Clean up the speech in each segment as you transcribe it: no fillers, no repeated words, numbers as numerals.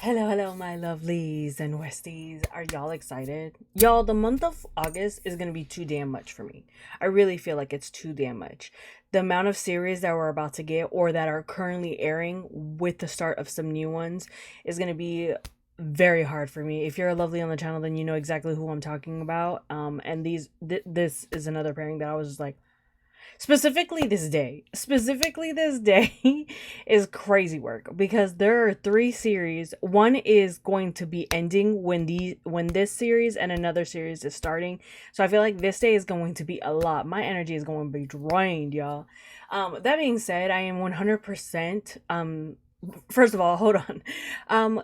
Hello, my lovelies and Westies. Are y'all excited? Y'all, the month of August is going to be too damn much for me. I really feel like it's too damn much. The amount of series that we're about to get or that are currently airing with the start of some new ones is going to be very hard for me. If you're a lovely on the channel, then you know exactly who I'm talking about. And this is another pairing that I was just like, specifically this day is crazy work because there are three series. One is going to be ending when this series and another series is starting, so I feel like this day is going to be a lot. My energy is going to be drained, y'all. That being said, I am 100% first of all, hold on.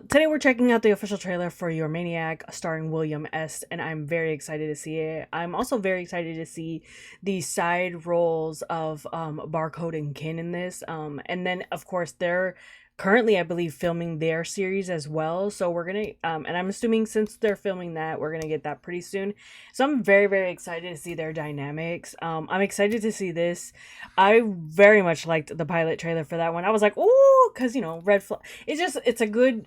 Today we're checking out the official trailer for Your Maniac starring William S. and I'm very excited to see it. I'm also very excited to see the side roles of Barcode and Kin in this. And then of course they're currently, I believe, filming their series as well. So we're gonna and I'm assuming since they're filming that, we're gonna get that pretty soon. So I'm very, very excited to see their dynamics. I'm excited to see this. I very much liked the pilot trailer for that one. I was like, ooh, because you know, red flag. It's a good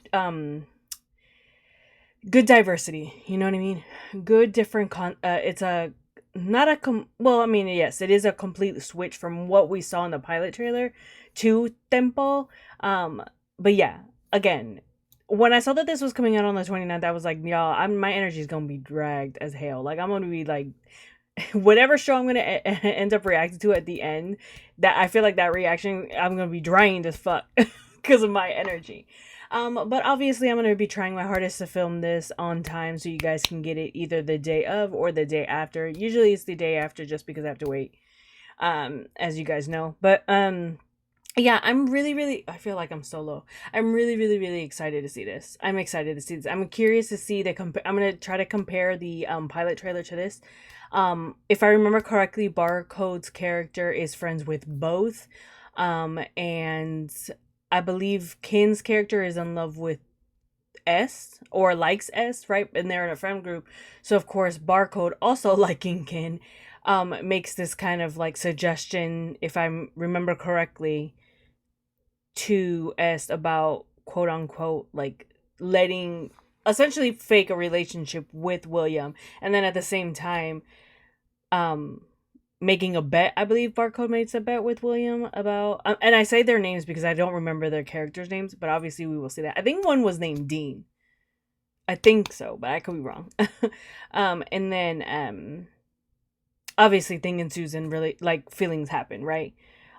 good diversity. You know what I mean? Good different it's a not a well, I mean, yes, it is a complete switch from what we saw in the pilot trailer to Tempo. But yeah, again, when I saw that this was coming out on the 29th, I was like, y'all, my energy is gonna be dragged as hell. Like, I'm gonna be like, whatever show I'm gonna end up reacting to at the end, that I feel like that reaction, I'm gonna be drained as fuck because of my energy. But obviously I'm going to be trying my hardest to film this on time so you guys can get it either the day of or the day after. Usually it's the day after just because I have to wait, as you guys know. But, yeah, I'm really, I feel like I'm so low. I'm really excited to see this. I'm excited to see this. I'm curious to see I'm going to try to compare the, pilot trailer to this. If I remember correctly, Barcode's character is friends with both. And I believe Kin's character is in love with S or likes S, right? And they're in a friend group. So of course, Barcode also liking Kin makes this kind of like suggestion, if I remember correctly, to S about quote unquote like letting essentially fake a relationship with William, and then at the same time making a bet. I believe Barcode makes a bet with William about and I say their names because I don't remember their characters' names, but obviously we will see that. I think one was named Dean. I think so, but I could be wrong. And then obviously thing ensues and really like feelings happen, right?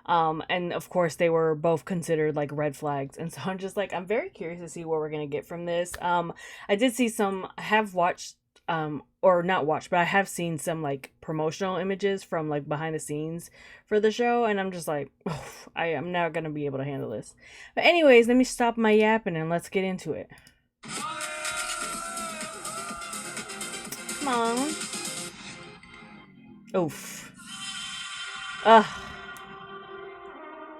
And of course they were both considered like red flags, and so I'm just like, I'm very curious to see what we're gonna get from this. I did see have watched or not watched, but I have seen some like promotional images from like behind the scenes for the show, and I'm just like, oh, I am not gonna be able to handle this. But anyways, let me stop my yapping and let's get into it. Come on. Oof.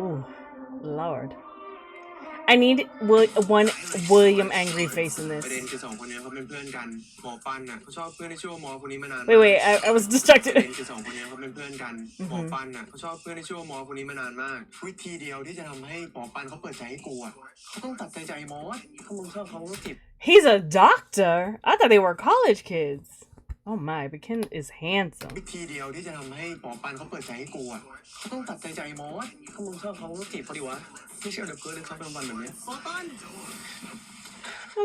Ooh, Lord. I need one William angry face in this. Wait, I was distracted. He's a doctor? I thought they were college kids. Oh my, but Ken is handsome. So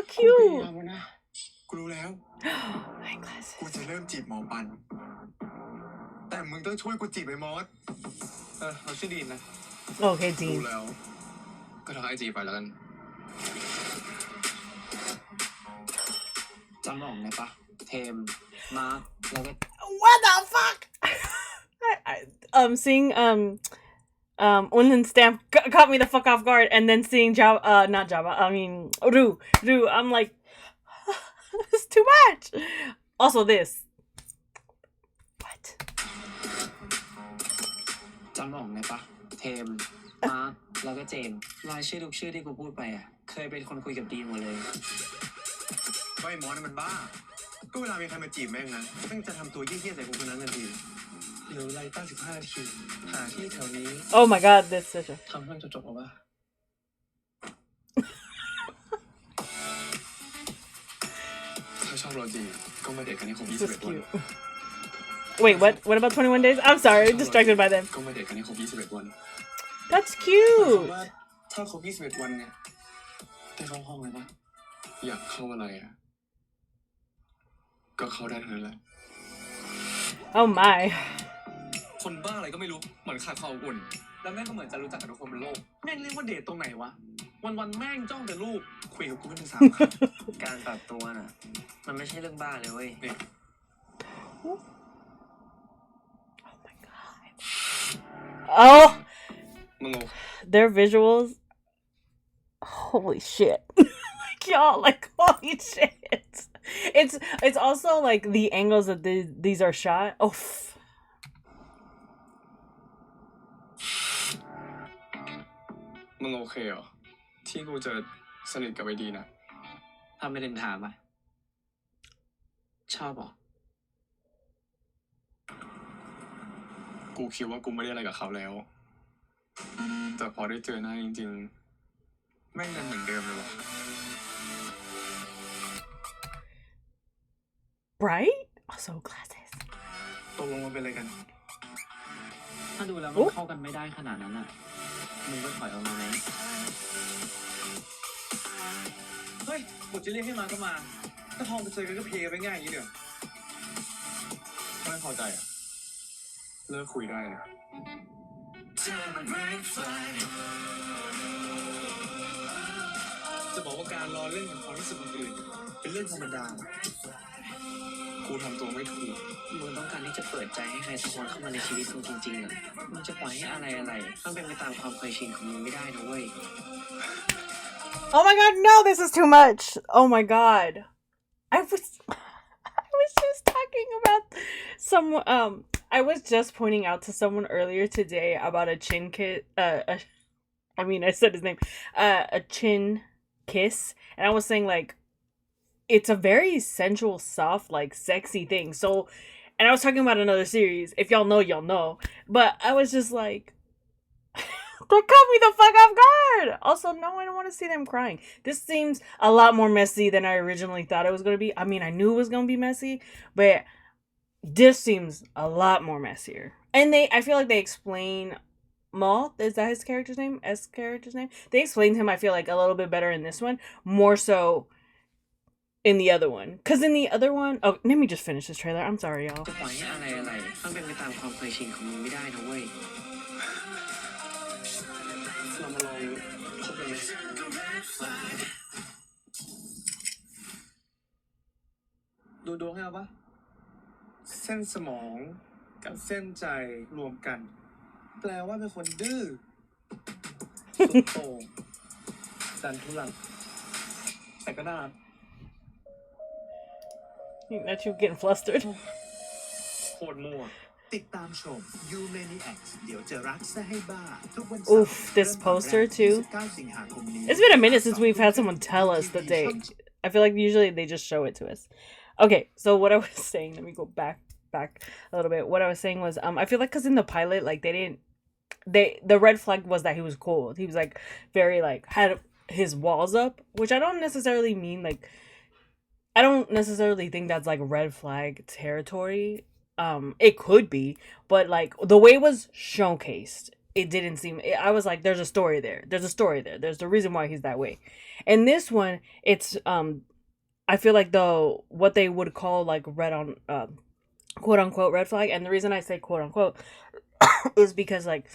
cute. Okay, Dean. What the fuck? Seeing Unlin Stamp caught me the fuck off guard, and then seeing Java, not Java, I mean Ru, I'm like, it's too much. Also this. What? จำออกไหมปะเทมมาร์คแล้วก็เจมรายชื่อทุกชื่อที่กูพูดไปอ่ะเคยเป็นคนคุยกับดีหมดเลยก็ไอ้มอสมันบ้าก็เวลามีใครมาจีบแม่งนะแม่งจะทำตัวเยี่ยๆใส่กูคนนั้นทันทีเหลือเวลาตั้ง15 นาทีหาที่แถวนี้ Oh my god, that's such a ทำให้มันจบๆเอาวะ ชอบโรจิก็มาเดทกันให้ครบ This is 21 วัน cute. Wait, what? What about 21 days? I'm sorry, distracted by them. ก็มาเดทกันให้ครบ 21 วัน That's หมายความ cute. ว่าถ้าครบ 21 วันเนี่ยได้เข้าห้องเลยปะอยากเข้าอะไรอ่ะก็เข้าได้เท่านั้นแหละ Oh my. คนบ้าอะไรก็ไม่รู้เหมือนขาดความอบอุ่นแล้วแม่งก็เหมือนจะรู้จักกับทุกคนบนโลกแม่งเรียกว่าเดทตรงไหนวะวันแม่งจ้องแต่ลูกคุยกับกูไม่ถึง3 ครั้ง การปรับตัวน่ะมันไม่ใช่เรื่องบ้าเลยเว้ยนี่ Oh my god. Oh, มึงโอ their visuals. Holy shit. Like y'all, like holy shit. It's also like the angles that these are shot. Oh. มึงโอเคเหรอที่กูจะสนิทกับไอ้ดีนะทำไม่ถึงถามอ่ะชอบเหรอกูคิดว่ากูไม่ได้อะไรกับเขาแล้วแต่พอได้เจอหน้าจริงๆแม่งยังเหมือนเดิมเลยวะ Right? Also glasses. ตกลงมันเป็นอะไรกัน ถ้าดูแล้วมันเข้ากันไม่ได้ขนาดนั้นอ่ะมึงก็ถอยออกมาไหมเฮ้ยบทจะเรียกให้มาก็มาถ้าทองไปเจอกันก็เพลไปง่ายอย่างนี้เดี๋ยว ไม่พอใจอ่ะเลิกคุยได้นะจะบอกว่าการรอเล่นกับความรู้สึกคนอื่นเป็นเรื่องธรรมดากูทำตัวไม่ถูกมึงต้องการที่จะเปิดใจให้ใครสักคนเข้ามาในชีวิตมึงจริงๆอ่ะมึงจะปล่อยให้อะไรต้องเป็นไปตามความเคยชินของมึงไม่ได้นะเว้ย Oh my god, no, this is too much. Oh my god. I was just talking about I was just pointing out to someone earlier today about a chin kiss I said his name. A chin kiss, and I was saying like it's a very sensual, soft, like sexy thing. So, and I was talking about another series. If y'all know, y'all know. But I was just like, they caught me the fuck off guard. Also, no, I don't want to see them crying. This seems a lot more messy than I originally thought it was going to be. I mean, I knew it was going to be messy, but this seems a lot more messier. And I feel like they explain Maul, is that his character's name? Character's name? They explained him, I feel like, a little bit better in this one. More so in the other one. Because in the other one... Oh, let me just finish this trailer. I'm sorry, y'all. จะปล่อยให้อะไรต้องเป็นไปตามความเคยชินของมึงไม่ได้นะเว้ยเรามาลองคบกันไหมดูดวงให้เอาปะเส้นสมองกับเส้นใจรวมกันแปลว่าเป็นคนดื้อสุดโต่งดันทุลังแต่ก็น่ารัก That you getting flustered. โคตรมั่ว ติดตามชม You Maniac เดี๋ยวจะรักซะให้บ้าทุกวันเสาร์ Oof, this poster too. 29 สิงหาคมนี้ It's been a minute since we've had someone tell us the date. I feel like usually they just show it to us. Okay, so what I was saying, let me go back a little bit. What I was saying was, I feel like because in the pilot, like the red flag was that he was cold. He was like very like had his walls up, which I don't necessarily mean like. I don't necessarily think that's like red flag territory. It could be, but like the way it was showcased, it didn't seem. I was like, there's a story there. There's a story there. There's the reason why he's that way. And this one, it's I feel like what they would call like red on quote unquote red flag. And the reason I say quote unquote is because like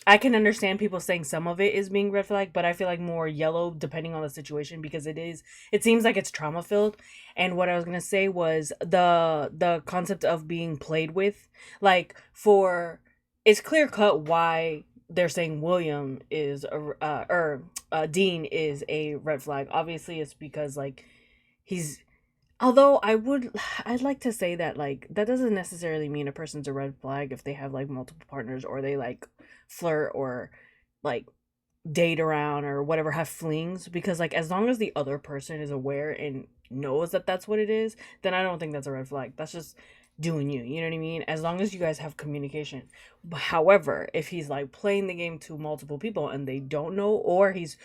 I can understand people saying some of it is being red flag, but I feel like more yellow depending on the situation because it seems like it's trauma filled. And what I was gonna say was the concept of being played with, like it's clear cut why they're saying William is Dean is a red flag. Obviously, it's because like he's. Although I'd like to say that like that doesn't necessarily mean a person's a red flag if they have like multiple partners or they like flirt or like date around or whatever, have flings, because like as long as the other person is aware and knows that that's what it is, then I don't think that's a red flag. That's just doing you know what I mean, as long as you guys have communication. However, if he's like playing the game to multiple people and they don't know, or he's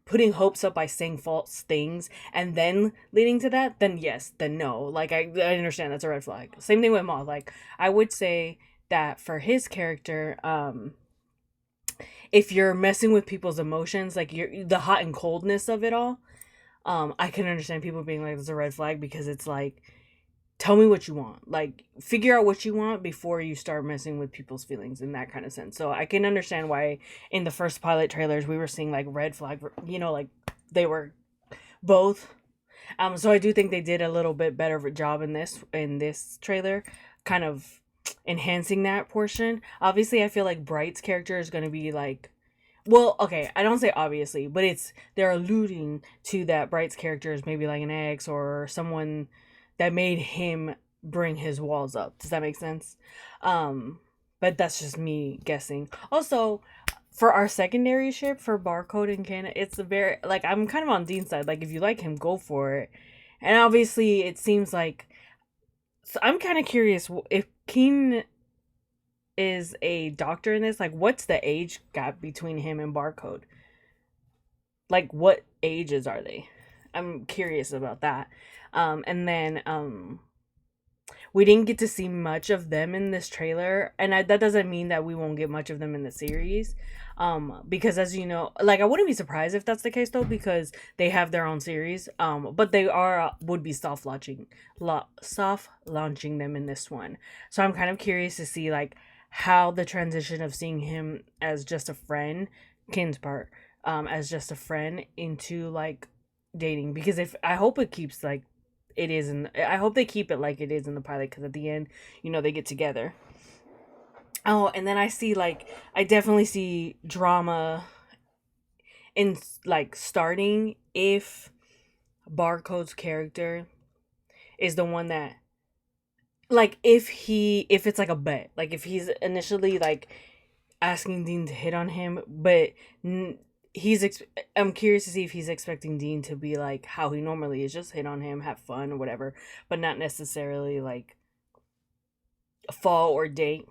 putting hopes up by saying false things and then leading to that, then yes, then no. Like I understand that's a red flag. Same thing with Maul. Like I would say that for his character, if you're messing with people's emotions, like you're the hot and coldness of it all, I can understand people being like, "It's a red flag," because it's like, tell me what you want. Like, figure out what you want before you start messing with people's feelings in that kind of sense. So I can understand why in the first pilot trailers we were seeing like red flag, like they were both. So I do think they did a little bit better of a job in this trailer, kind of enhancing that portion. Obviously, I feel like Bright's character is going to be like, well, okay, I don't say obviously, but they're alluding to that Bright's character is maybe like an ex or someone that made him bring his walls up. Does that make sense? But that's just me guessing. Also, for our secondary ship for Barcode and Canna, it's a very, like, I'm kind of on Dean's side. Like, if you like him, go for it. And obviously, it seems like, so I'm kind of curious if Keen is a doctor in this. Like, what's the age gap between him and Barcode? Like, what ages are they? I'm curious about that. And then we didn't get to see much of them in this trailer, and that doesn't mean that we won't get much of them in the series. Because as you know, like, I wouldn't be surprised if that's the case though, because they have their own series. But they would be soft launching them in this one. So I'm kind of curious to see like how the transition of seeing him as just a friend, Kin's part, as just a friend into like dating, because if I hope it keeps like it is I hope they keep it like it is in the pilot, because at the end, they get together. Oh, and then I definitely see drama in like starting if Barcode's character is the one that, like, if it's like a bet, like if he's initially like asking Dean to hit on him, but I'm curious to see if he's expecting Dean to be like how he normally is, just hit on him, have fun or whatever, but not necessarily like fall or date.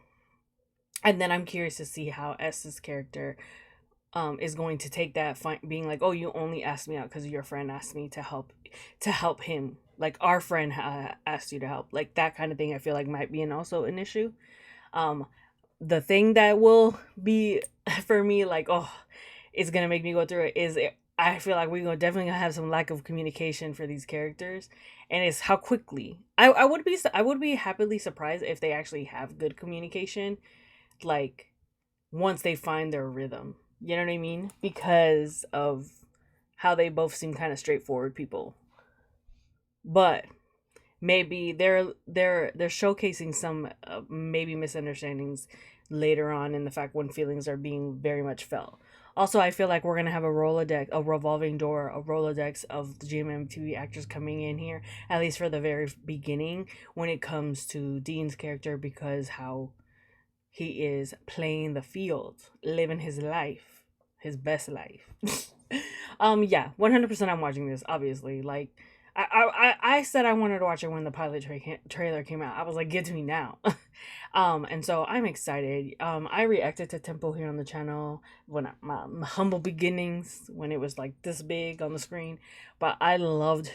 And then I'm curious to see how S's character is going to take that, being like, oh, you only asked me out because your friend asked me to help him, like our friend asked you to help, like that kind of thing. I feel like might be also an issue. The thing that will be for me like, oh, it's gonna make me go through it, is I feel like we're definitely gonna have some lack of communication for these characters, and it's how quickly I would be happily surprised if they actually have good communication, like once they find their rhythm. You know what I mean? Because of how they both seem kind of straightforward people, but maybe they're showcasing some maybe misunderstandings later on in the fact when feelings are being very much felt. Also, I feel like we're gonna have a revolving door, a Rolodex of the GMM actors coming in here, at least for the very beginning, when it comes to Dean's character, because how he is playing the field, living his life, his best life. Yeah, 100% I'm watching this, obviously. Like, I said I wanted to watch it when the pilot trailer came out. I was like, get to me now. And so I'm excited. I reacted to Temple here on the channel when my humble beginnings, when it was like this big on the screen, but I loved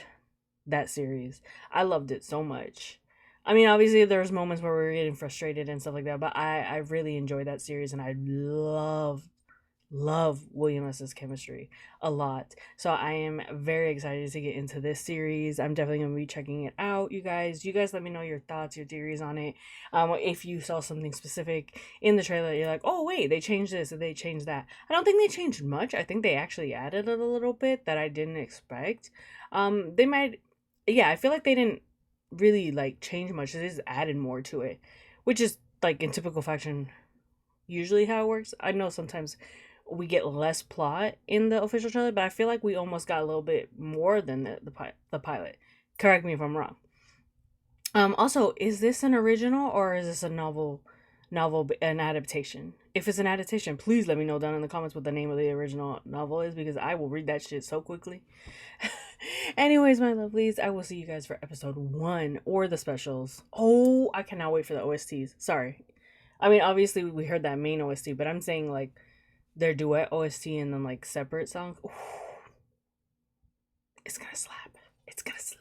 that series. I loved it so much. I mean, obviously there's moments where we were getting frustrated and stuff like that, but I really enjoyed that series, and I love William S.'s chemistry a lot. So I am very excited to get into this series. I'm definitely going to be checking it out, you guys. You guys let me know your thoughts, your theories on it. If you saw something specific in the trailer, you're like, oh wait, they changed this or they changed that. I don't think they changed much. I think they actually added a little bit that I didn't expect. They might, yeah, I feel like they didn't really like change much. They just added more to it, which is like in typical fashion usually how it works. I know sometimes we get less plot in the official trailer, but I feel like we almost got a little bit more than the pilot. Correct me if I'm wrong. Also, is this an original or is this a novel, an adaptation? If it's an adaptation, please let me know down in the comments what the name of the original novel is, because I will read that shit so quickly. Anyways, my lovelies, I will see you guys for episode 1 or the specials. Oh, I cannot wait for the OSTs. Sorry. I mean, obviously we heard that main OST, but I'm saying like their duet OST and then like separate songs. Ooh, it's gonna slap. It's gonna slap.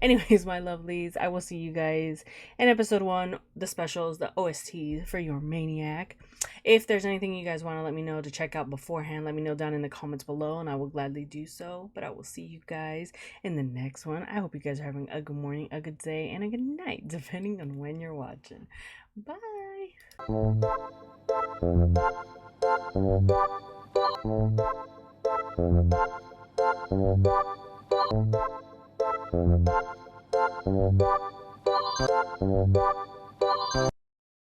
Anyways, my lovelies, I will see you guys in episode 1, the specials, the OST for your Maniac. If there's anything you guys want to let me know to check out beforehand, let me know down in the comments below and I will gladly do so. But I will see you guys in the next one. I hope you guys are having a good morning, a good day, and a good night, depending on when you're watching. Bye! Thank you.